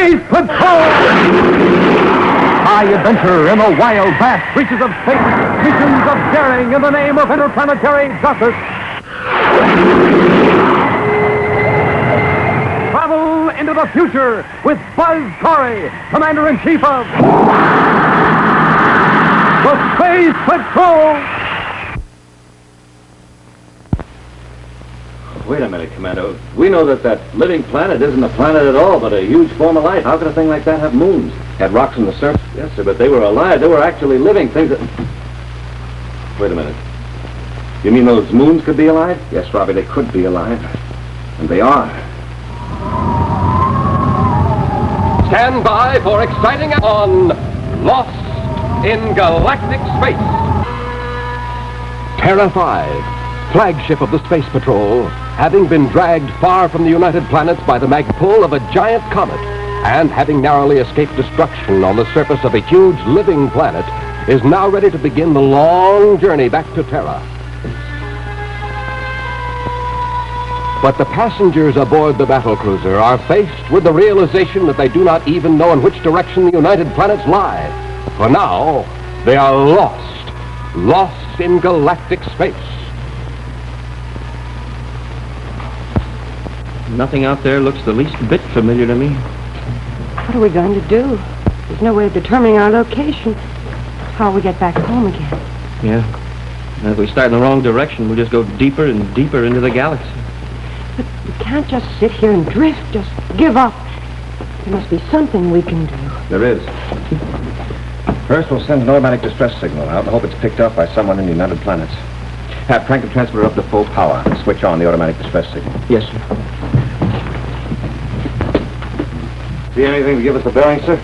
Space Patrol! High adventure in the wild, vast reaches of space. Missions of daring in the name of interplanetary justice. Travel into the future with Buzz Corey, Commander-in-Chief of the Space Patrol! Wait a minute, Commander. We know that living planet isn't a planet at all, but a huge form of life. How could a thing like that have moons? Had rocks on the surface? Yes, sir, but they were alive. They were actually living things that... Wait a minute. You mean those moons could be alive? Yes, Robbie, they could be alive. And they are. Stand by for exciting on Lost in Galactic Space. Terra 5, flagship of the Space Patrol, having been dragged far from the United Planets by the magpull of a giant comet, and having narrowly escaped destruction on the surface of a huge living planet, is now ready to begin the long journey back to Terra. But the passengers aboard the battlecruiser are faced with the realization that they do not even know in which direction the United Planets lie. For now, they are lost in galactic space. Nothing out there looks the least bit familiar to me. What are we going to do? There's no way of determining our location. How will we get back home again? Yeah. And if we start in the wrong direction, we'll just go deeper and deeper into the galaxy. But we can't just sit here and drift, just give up. There must be something we can do. There is. First, we'll send an automatic distress signal out and hope it's picked up by someone in the United Planets. Have crank the transmitter up to full power and switch on the automatic distress signal. Yes, sir. See anything to give us a bearing, sir?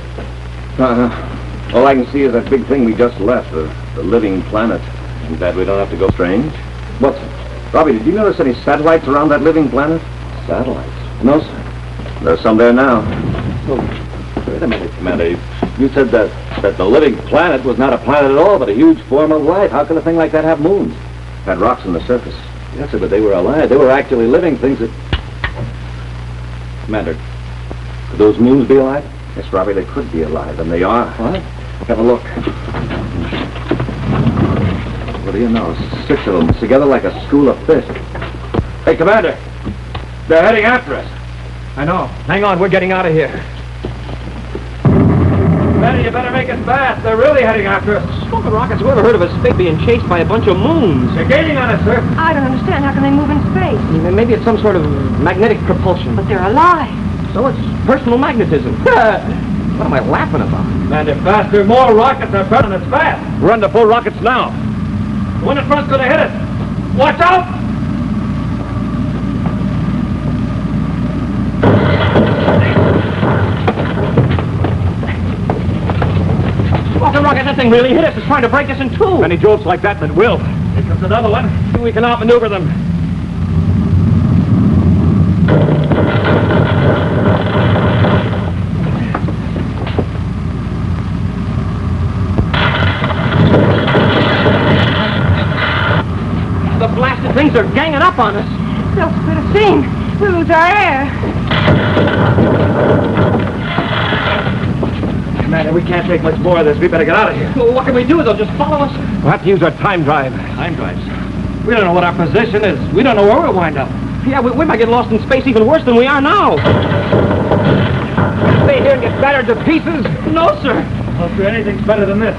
All I can see is that big thing we just left, the living planet. I'm glad we don't have to go strange. What's it? Robbie, did you notice any satellites around that living planet? Satellites? No, sir. There's some there now. Oh, wait a minute, Commander. You said that the living planet was not a planet at all, but a huge form of life. How could a thing like that have moons? Had rocks on the surface. Yes, sir, but they were alive. They were actually living things that... Commander, could those moons be alive? Yes, Robbie, they could be alive, and they are. What? Have a look. What do you know? 6 of them together like a school of fish. Hey, Commander, they're heading after us. I know. Hang on, we're getting out of here. Commander, you better make it fast. They're really heading after us. Smoking rockets, who ever heard of a space being chased by a bunch of moons? They're gaining on us, sir. I don't understand. How can they move in space? Maybe it's some sort of magnetic propulsion. But they're alive. So it's personal magnetism. What am I laughing about? Commander, faster. More rockets are burning us fast. Run to full rockets now. The one in front's going to hit us. Watch out! Smoking rocket, that thing really hit us. It's trying to break us in two. Any jolts like that will. Here comes another one. We can outmaneuver them. The blasted things are ganging up on us. They'll split a seam. We'll lose our air. Commander, we can't take much more of this. We better get out of here. Well, what can we do? They'll just follow us. We'll have to use our time drive. Time drives? We don't know what our position is. We don't know where we'll wind up. Yeah, we might get lost in space even worse than we are now. Stay here and get battered to pieces? No, sir. Well, sir, anything's better than this.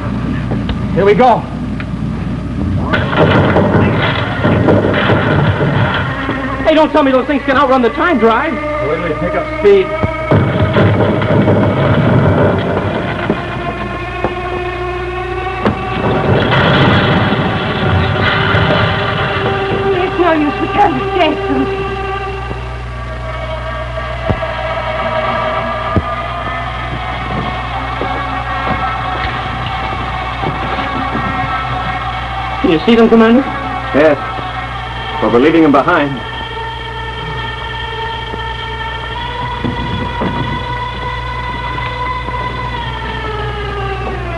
Here we go. Hey, don't tell me those things can outrun the time drive. Wait till we pick up speed. It's no use. We can't escape them. Can you see them, Commander? Yes. But we're leaving them behind.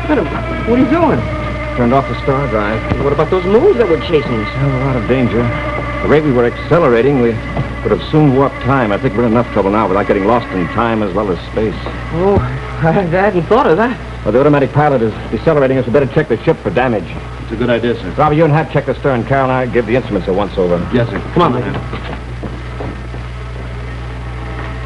Madam, what are you doing? Turned off the star drive. What about those moons that were chasing us? Well, a lot of danger. The rate we were accelerating, we would have soon warped time. I think we're in enough trouble now without getting lost in time as well as space. Oh, I hadn't thought of that. Well, the automatic pilot is decelerating us. We better check the ship for damage. It's a good idea, sir. Robbie, you and Hap check the stern. Carol and I give the instruments a once-over. Yes, sir. Come on, man.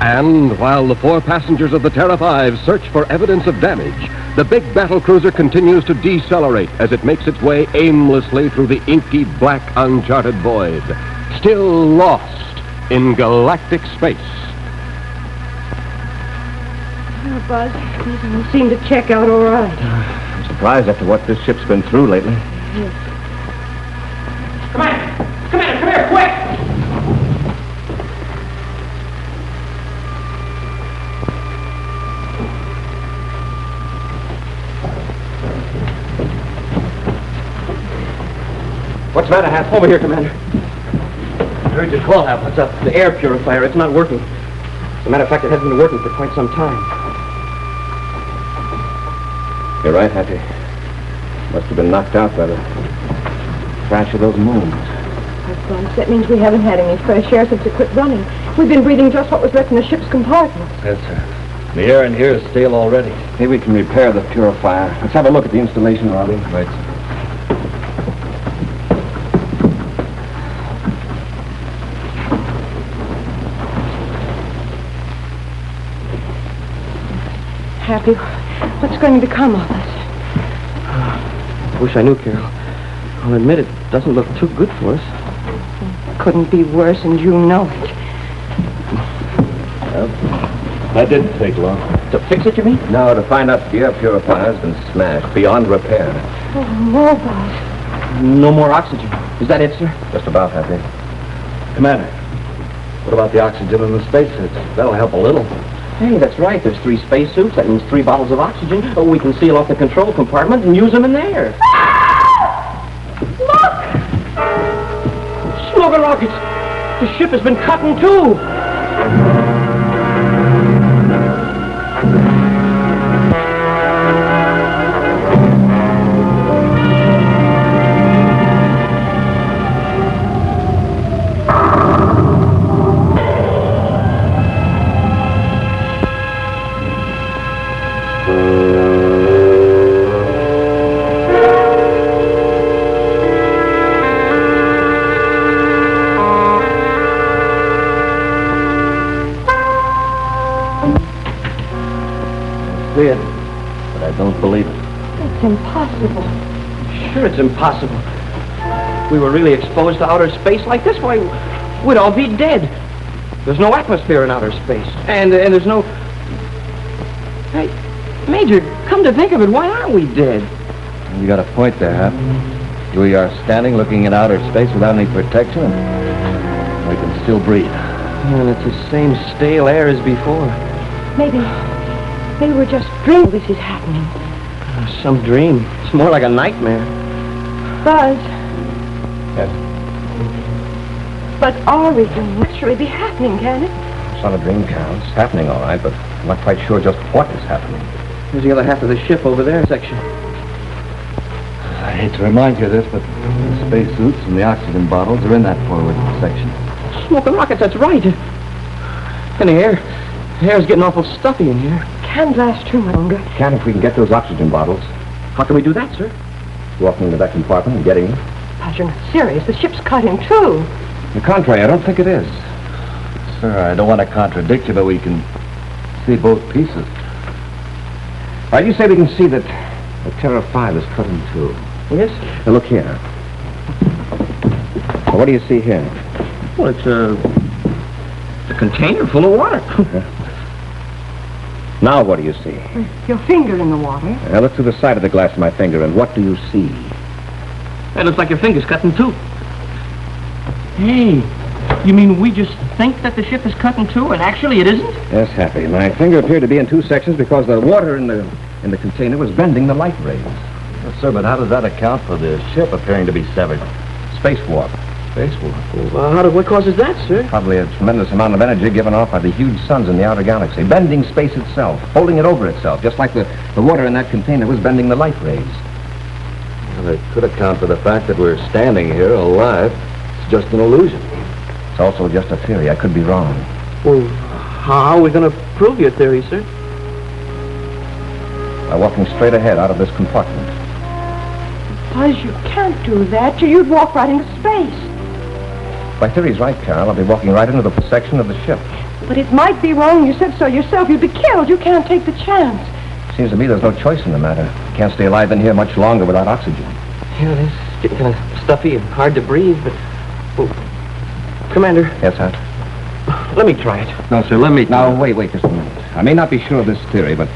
And while the 4 passengers of the Terra 5 search for evidence of damage, the big battle cruiser continues to decelerate as it makes its way aimlessly through the inky, black, uncharted void, still lost in galactic space. Oh, Buzz, these seem to check out all right. I'm surprised after what this ship's been through lately. Yes. Come here, quick! What's the matter, Hap? Over here, Commander. I heard your call, Hap. What's up? The air purifier. It's not working. As a matter of fact, it hasn't been working for quite some time. You're right, Happy. Must have been knocked out by the crash of those moons. That's Buzz. That means we haven't had any fresh air since it quit running. We've been breathing just what was left in the ship's compartment. Yes, sir. The air in here is stale already. Maybe we can repair the purifier. Let's have a look at the installation, Robbie. Right, sir. Happy, what's going to become of us? Wish I knew, Carol. I'll admit it doesn't look too good for us. Couldn't be worse, and you know it. Well, that didn't take long. To fix it, you mean? No, to find out the air purifier's been smashed beyond repair. Oh, no, Buzz. No more oxygen. Is that it, sir? Just about, Happy. Commander, what about the oxygen in the spacesuits? That'll help a little. Hey, that's right. There's 3 spacesuits. That means 3 bottles of oxygen. Oh, we can seal off the control compartment and use them in there. Look! Smoking rockets! The ship has been cut in 2. See it, but I don't believe it. It's impossible. Sure, it's impossible. If we were really exposed to outer space like this, why, we'd all be dead. There's no atmosphere in outer space. And there's no... Hey, Major, come to think of it, why aren't we dead? You got a point there, Hap. Here we are standing looking at outer space without any protection. We can still breathe. And it's the same stale air as before. Maybe we're just dreaming this is happening. Some dream. It's more like a nightmare. Buzz, Yes. but our dream will actually be happening, can it? It's not a dream, Carol. It's happening all right, but I'm not quite sure just what is happening. There's the other half of the ship over there section. I hate to remind you of this, but the spacesuits and the oxygen bottles are in that forward section. Smoking rockets, that's right. And the air's getting awful stuffy in here. Can't last too much longer. Can if we can get those oxygen bottles. How can we do that, sir? Walking into that compartment and getting them. Buzz, you're not serious. The ship's cut in 2. On the contrary, I don't think it is. Sir, I don't want to contradict you, but we can see both pieces. All right, you say we can see that the Terra 5 is cut in 2. Yes? Now, look here. Now, what do you see here? Well, it's a container full of water. Now, what do you see? Your finger in the water. Now, look through the side of the glass of my finger, and what do you see? That looks like your finger's cut in 2. Hey, you mean we just think that the ship is cut in 2, and actually it isn't? Yes, Happy. My finger appeared to be in 2 sections because the water in the container was bending the light rays. Yes, sir, but how does that account for the ship appearing to be severed? Space warp. Spacewalk. Well, what causes that, sir? Probably a tremendous amount of energy given off by the huge suns in the outer galaxy, bending space itself, holding it over itself, just like the water in that container was bending the light rays. Well, it could account for the fact that we're standing here alive. It's just an illusion. It's also just a theory. I could be wrong. Well, how are we going to prove your theory, sir? By walking straight ahead out of this compartment. Buzz, you can't do that. You'd walk right into space. My theory's right, Carol. I'll be walking right into the section of the ship. But it might be wrong. You said so yourself. You'd be killed. You can't take the chance. Seems to me there's no choice in the matter. Can't stay alive in here much longer without oxygen. Yeah, it's getting kind of stuffy and hard to breathe, but... Well, Commander, Yes, Hart? let me try it. No, sir, let me... Now, wait just a minute. I may not be sure of this theory, but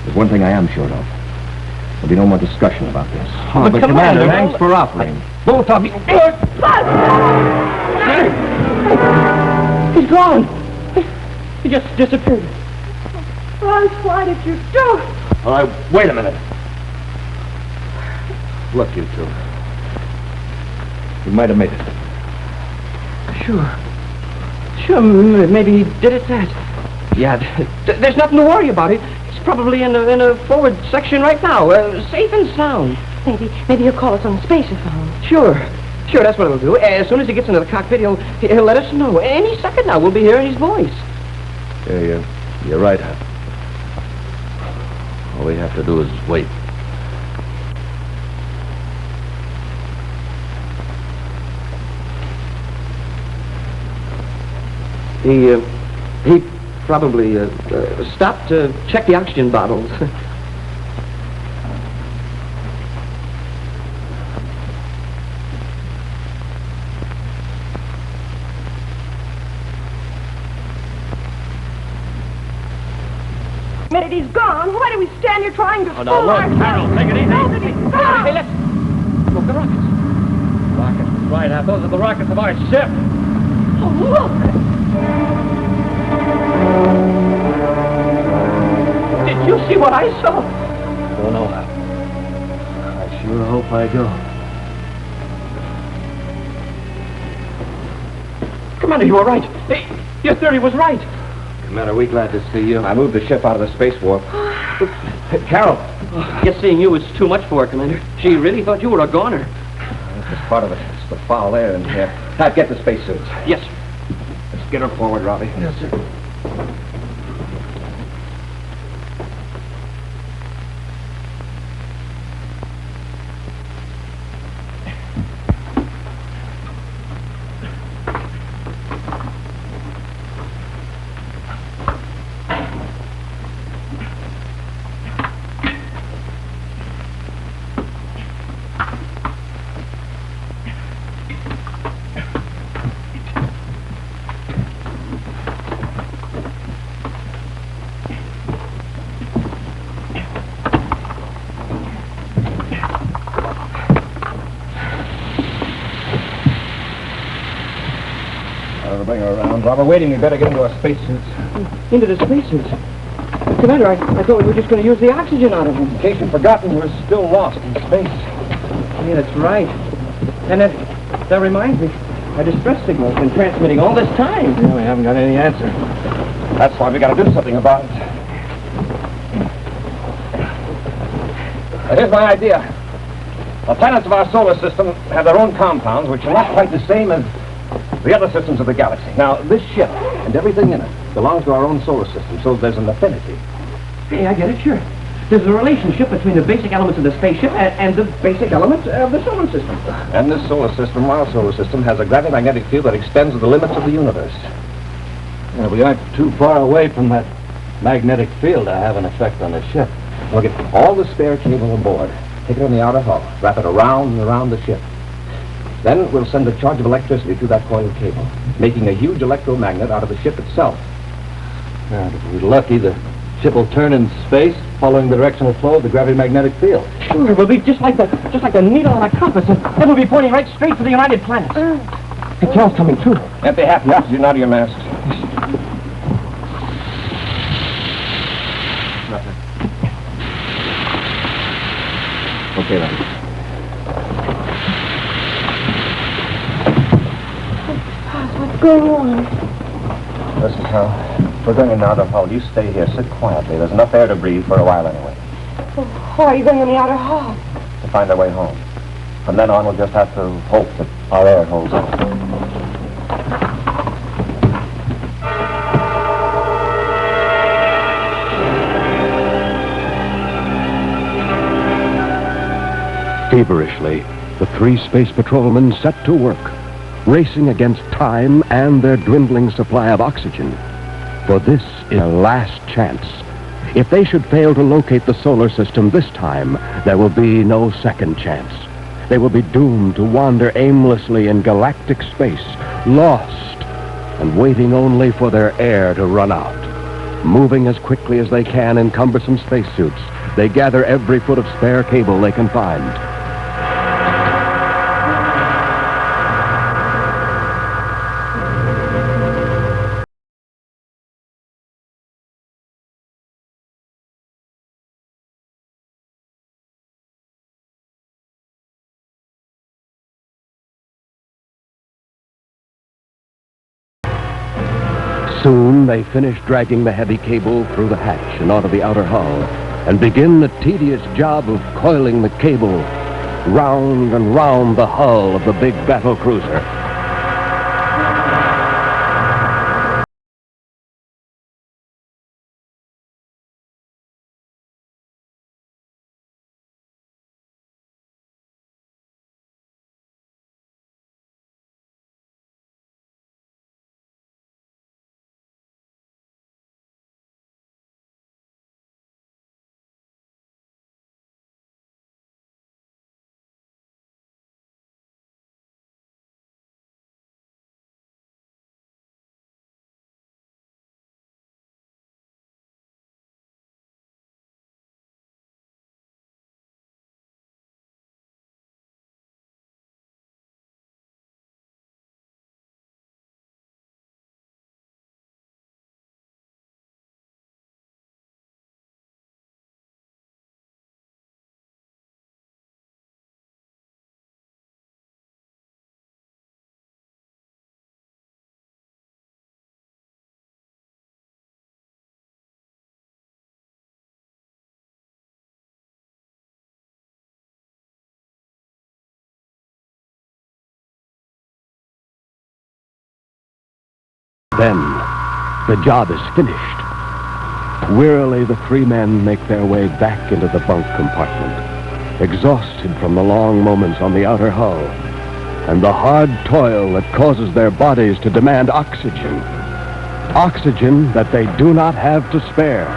there's one thing I am sure of. There'll be no more discussion about this. Oh, but Commander, thanks for offering. Both of you... He's gone. He just disappeared. Buzz, why did you do it? All right, wait a minute. Look, you two. You might have made it. Sure, maybe he did it that. Yeah, there's nothing to worry about. He's probably in a forward section right now, safe and sound. Maybe he'll call us on the spacer phone. Sure, that's what he'll do. As soon as he gets into the cockpit, he'll let us know. Any second now, we'll be hearing his voice. Yeah, you're right, Hart. All we have to do is wait. He probably stopped to check the oxygen bottles. Minute he's gone. Why do we stand here trying to fool now, look, ourselves? Carol, take it easy. Now that he's gone. Hey, let's look, the rockets. Rockets, right, Hap. Those are the rockets of our ship. Oh, look. Did you see what I saw? Don't know, Hap. I sure hope I do. Commander, you were right. Hey, your theory was right. Commander, we glad to see you. I moved the ship out of the space warp. Carol! Guess seeing you was too much for her, Commander. She really thought you were a goner. This is part of it. It's the foul air in here. Pat, get the spacesuits. Yes, sir. Let's get her forward, Robbie. Yes, sir. Bring her around. While we're waiting, we better get into our spacesuits. Into the spacesuits. Commander, I thought we were just going to use the oxygen out of them. In case you've forgotten, we're still lost in space. Yeah, that's right. And that reminds me, our distress signal's been transmitting all this time. Yeah, we haven't got any answer. That's why we got to do something about it. Here's my idea. The planets of our solar system have their own compounds, which are not quite the same as the other systems of the galaxy. Now, this ship and everything in it belongs to our own solar system, so there's an affinity. Yeah, I get it, sure. There's a relationship between the basic elements of the spaceship and the basic elements of the solar system. And this solar system, our solar system, has a gravity-magnetic field that extends to the limits of the universe. Yeah, we aren't too far away from that magnetic field to have an effect on the ship. We'll get all the spare cable aboard, take it on the outer hull, wrap it around and around the ship. Then we'll send a charge of electricity through that coiled cable, making a huge electromagnet out of the ship itself. Yeah, if we're lucky, the ship will turn in space, following the directional flow of the gravity-magnetic field. Sure, we'll be just like the needle on a compass, and then we'll be pointing right straight for the United Planets. Hey, Carol's coming too. Empty half the oxygen out of your mask. Nothing. Okay, then. What's going on? Listen, Carol, we're going in the outer hull. You stay here. Sit quietly. There's enough air to breathe for a while anyway. Why are you going in the outer hall? To find our way home. From then on, we'll just have to hope that our air holds on. Feverishly, the three space patrolmen set to work, racing against time and their dwindling supply of oxygen. For this is their last chance. If they should fail to locate the solar system this time, there will be no second chance. They will be doomed to wander aimlessly in galactic space, lost, and waiting only for their air to run out. Moving as quickly as they can in cumbersome spacesuits, they gather every foot of spare cable they can find. Soon they finish dragging the heavy cable through the hatch and onto the outer hull, and begin the tedious job of coiling the cable round and round the hull of the big battle cruiser. Then, the job is finished. Wearily, the three men make their way back into the bunk compartment, exhausted from the long moments on the outer hull, and the hard toil that causes their bodies to demand oxygen. Oxygen that they do not have to spare.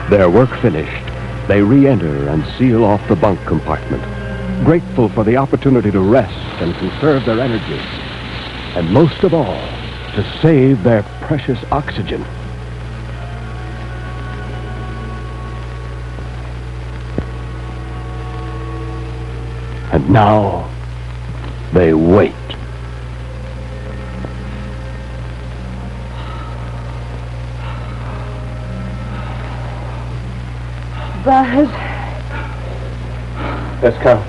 Their work finished, they re-enter and seal off the bunk compartment, grateful for the opportunity to rest and conserve their energy, and most of all, to save their precious oxygen. And now, they wait. Buzz, Yes, Carl.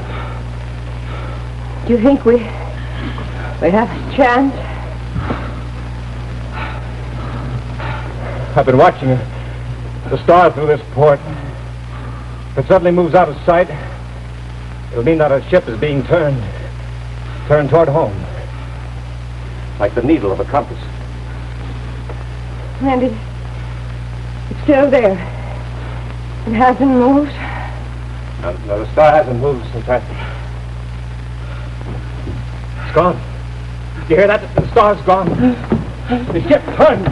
do you think we have a chance? I've been watching the star through this port. If it suddenly moves out of sight, it'll mean that our ship is being turned toward home. Like the needle of a compass. Randy, it's still there. It hasn't moved. No, the star hasn't moved since It's gone. You hear that? The star's gone. The ship turned.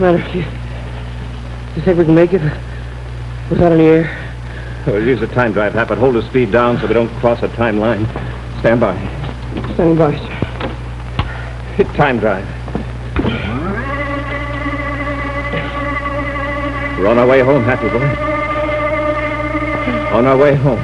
Do you think we can make it without any air? We'll use the time drive, Hap, but hold the speed down so we don't cross a time line. Stand by. standing by, sir. Time drive. We're on our way home, Happy Boy. On our way home.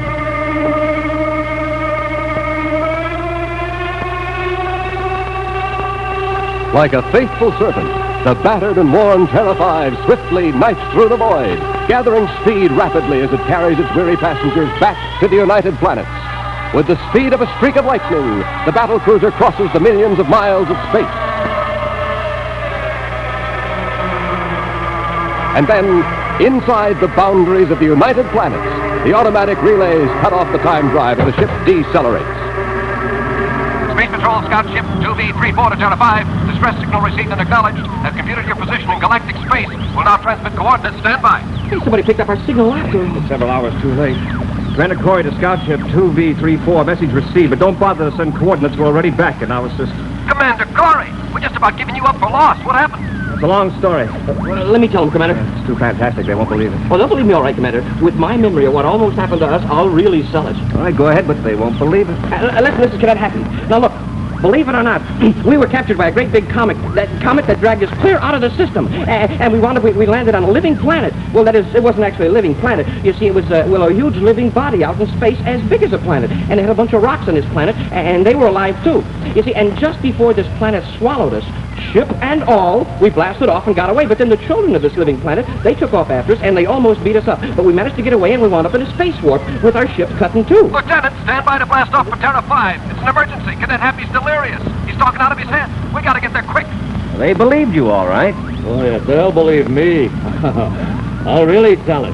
Like a faithful servant, the battered and worn Terra 5 swiftly knifes through the void, gathering speed rapidly as it carries its weary passengers back to the United Planets. With the speed of a streak of lightning, the battle cruiser crosses the millions of miles of space. And then, inside the boundaries of the United Planets, the automatic relays cut off the time drive and the ship decelerates. Space Patrol Scout Ship 2V34 to Terra 5. Distress signal received and acknowledged. Have computed your position in galactic space. Will now transmit coordinates. Stand by. Hey, somebody picked up our signal after. It's several hours too late. Commander Corey to Scout Ship 2V34. Message received, but don't bother to send coordinates. We're already back in our system. Commander Corey, we're just about giving you up for lost. What happened? It's a long story. Well, let me tell them, Commander. It's too fantastic. They won't believe it. Well, they'll believe me all right, Commander. With my memory of what almost happened to us, I'll really sell it. All right, go ahead, but they won't believe it. Listen, Cadet Happy. Now, look. Believe it or not, we were captured by a great big comet that dragged us clear out of the system. And we landed on a living planet. Well, that is, it wasn't actually a living planet. You see, it was, a huge living body out in space as big as a planet. And it had a bunch of rocks on this planet, and they were alive, too. You see, and just before this planet swallowed us, ship and all, we blasted off and got away. But then the children of this living planet, they took off after us, and they almost beat us up. But we managed to get away, and we wound up in a space warp with our ship cut in two. Lieutenant, stand by to blast off for Terra 5. It's an emergency. Cadet Happy's delirious. He's talking out of his head. We gotta get there quick. They believed you, all right. Oh, yes, they'll believe me. I'll really tell it.